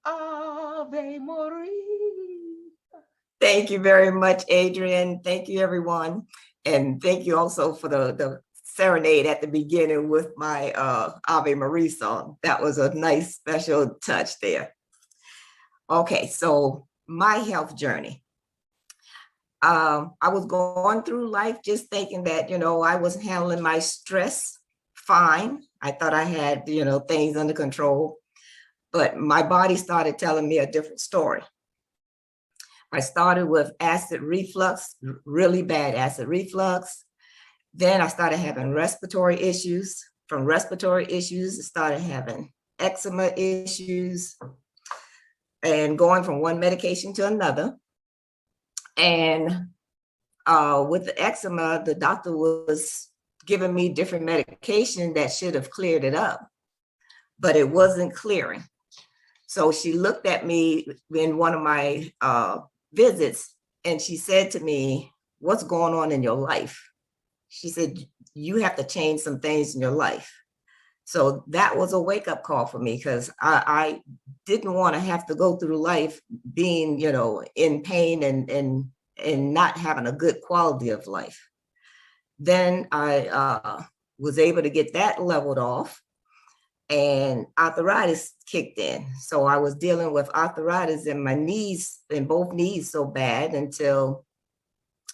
Aviemarie. Thank you very much, Adrian. Thank you, everyone. And thank you also for the serenade at the beginning with my Aviemarie song. That was a nice special touch there. Okay, so my health journey. I was going through life just thinking that, I was handling my stress fine. I thought I had, things under control, but my body started telling me a different story. I started with acid reflux, really bad acid reflux. Then I started having respiratory issues. From respiratory issues, I started having eczema issues and going from one medication to another. And with the eczema, the doctor was giving me different medication that should have cleared it up, but it wasn't clearing. So she looked at me in one of my visits and she said to me, "What's going on in your life?" She said, "You have to change some things in your life." So that was a wake-up call for me because I didn't want to have to go through life being, in pain and not having a good quality of life. Then I was able to get that leveled off and arthritis kicked in. So I was dealing with arthritis in my knees, in both knees so bad until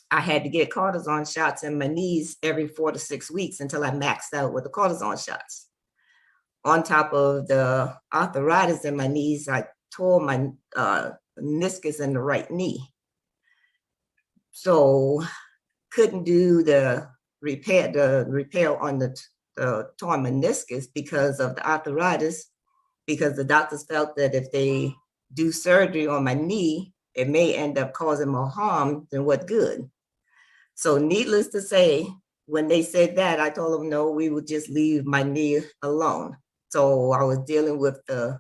I had to get cortisone shots in my knees every 4 to 6 weeks until I maxed out with the cortisone shots. On top of the arthritis in my knees, I tore my meniscus in the right knee. So couldn't do the repair on the torn meniscus because of the arthritis, because the doctors felt that if they do surgery on my knee, it may end up causing more harm than what good. So needless to say, when they said that, I told them, no, we would just leave my knee alone. So I was dealing with the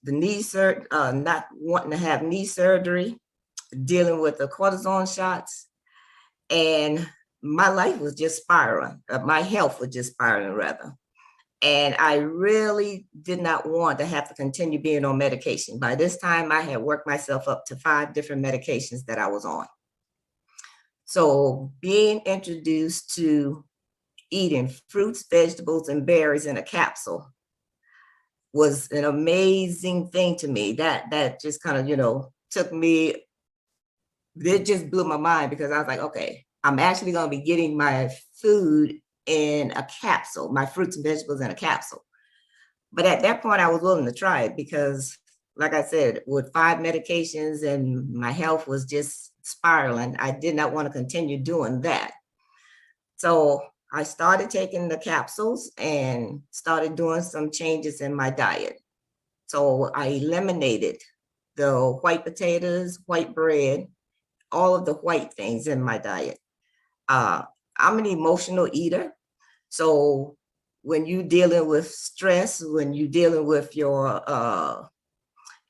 knee surgery, not wanting to have knee surgery, dealing with the cortisone shots, and my life was just spiraling. My health was just spiraling, rather. And I really did not want to have to continue being on medication. By this time, I had worked myself up to 5 different medications that I was on. So being introduced to eating fruits, vegetables, and berries in a capsule was an amazing thing to me. That just kind of, took me, it just blew my mind because I was like, okay, I'm actually going to be getting my food in a capsule, my fruits and vegetables in a capsule. But at that point, I was willing to try it because, like I said, with 5 medications and my health was just spiraling, I did not want to continue doing that. So I started taking the capsules and started doing some changes in my diet. So I eliminated the white potatoes, white bread, all of the white things in my diet. I'm an emotional eater. So when you're dealing with stress, when you're dealing with your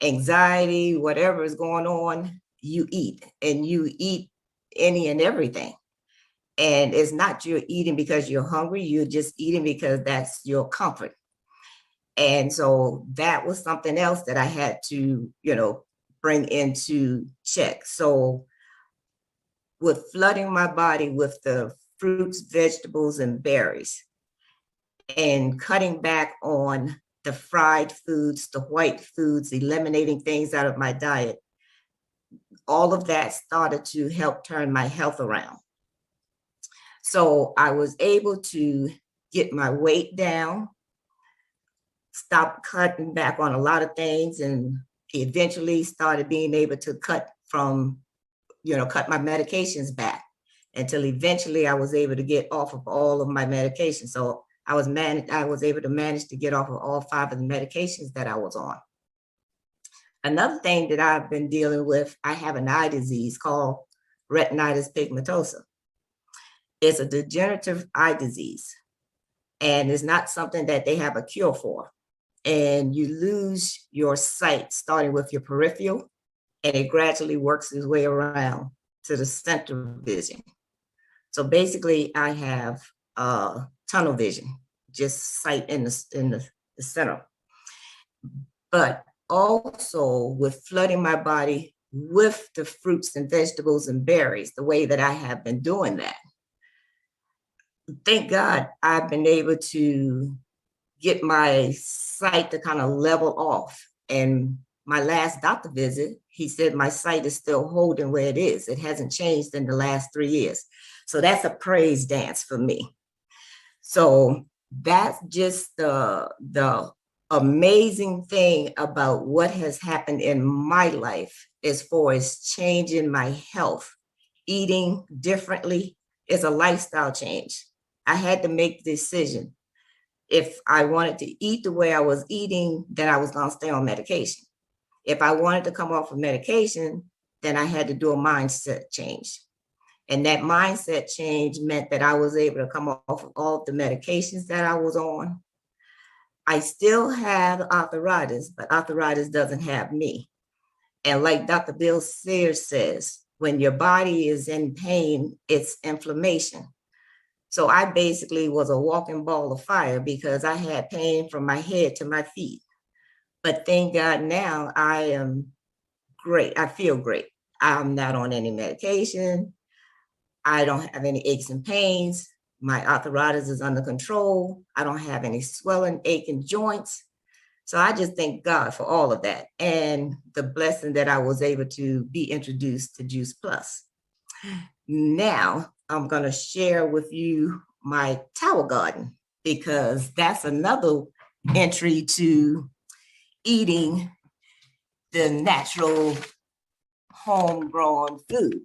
anxiety, whatever is going on, you eat, and you eat any and everything. And it's not you're eating because you're hungry, you're just eating because that's your comfort. And so that was something else that I had to, bring into check. So with flooding my body with the fruits, vegetables, and berries, and cutting back on the fried foods, the white foods, eliminating things out of my diet, all of that started to help turn my health around. So I was able to get my weight down, stop cutting back on a lot of things, and eventually started being able to cut my medications back until eventually I was able to get off of all of my medications. So I was able to manage to get off of all 5 of the medications that I was on. Another thing that I've been dealing with, I have an eye disease called retinitis pigmentosa. It's a degenerative eye disease, and it's not something that they have a cure for. And you lose your sight starting with your peripheral, and it gradually works its way around to the center vision. So basically, I have tunnel vision, just sight in the center. but also with flooding my body with the fruits and vegetables and berries, the way that I have been doing that. Thank God I've been able to get my sight to kind of level off. And my last doctor visit, he said my sight is still holding where it is. It hasn't changed in the last 3 years. So that's a praise dance for me. So that's just the amazing thing about what has happened in my life as far as changing my health. Eating differently is a lifestyle change. I had to make the decision. If I wanted to eat the way I was eating, then I was going to stay on medication. If I wanted to come off of medication, then I had to do a mindset change. And that mindset change meant that I was able to come off of all of the medications that I was on. I still have arthritis, but arthritis doesn't have me. And like Dr. Bill Sears says, when your body is in pain, it's inflammation. So I basically was a walking ball of fire because I had pain from my head to my feet. But thank God now I am great. I feel great. I'm not on any medication. I don't have any aches and pains. My arthritis is under control. I don't have any swelling, aching joints. So I just thank God for all of that and the blessing that I was able to be introduced to Juice Plus. Now I'm going to share with you my tower garden because that's another entry to eating the natural homegrown food.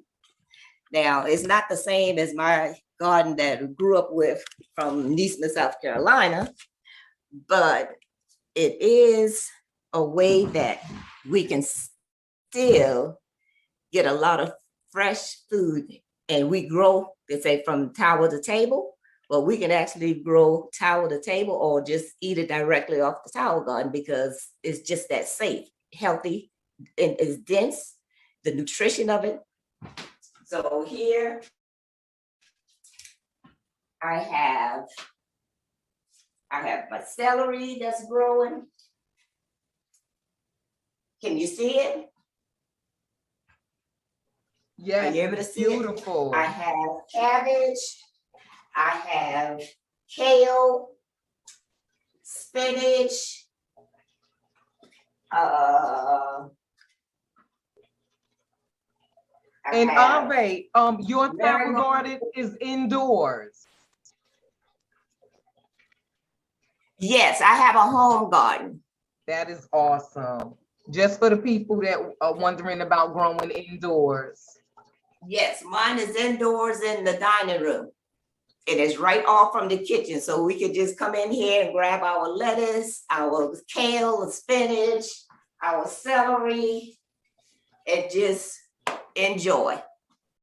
Now, it's not the same as my garden that I grew up with from Neesmith, South Carolina, but it is a way that we can still get a lot of fresh food. And we grow, they say, from tower to table. Well, we can actually grow tower to table or just eat it directly off the tower garden because it's just that safe, healthy, and it's dense, the nutrition of it. So here I have my celery that's growing. Can you see it? Yes, are you able to see beautiful. It? I have cabbage. I have kale, spinach. And Ave, your tower garden is indoors. Yes, I have a home garden. That is awesome. Just for the people that are wondering about growing indoors. Yes, mine is indoors in the dining room. It is right off from the kitchen. So we could just come in here and grab our lettuce, our kale, and spinach, our celery, and just enjoy.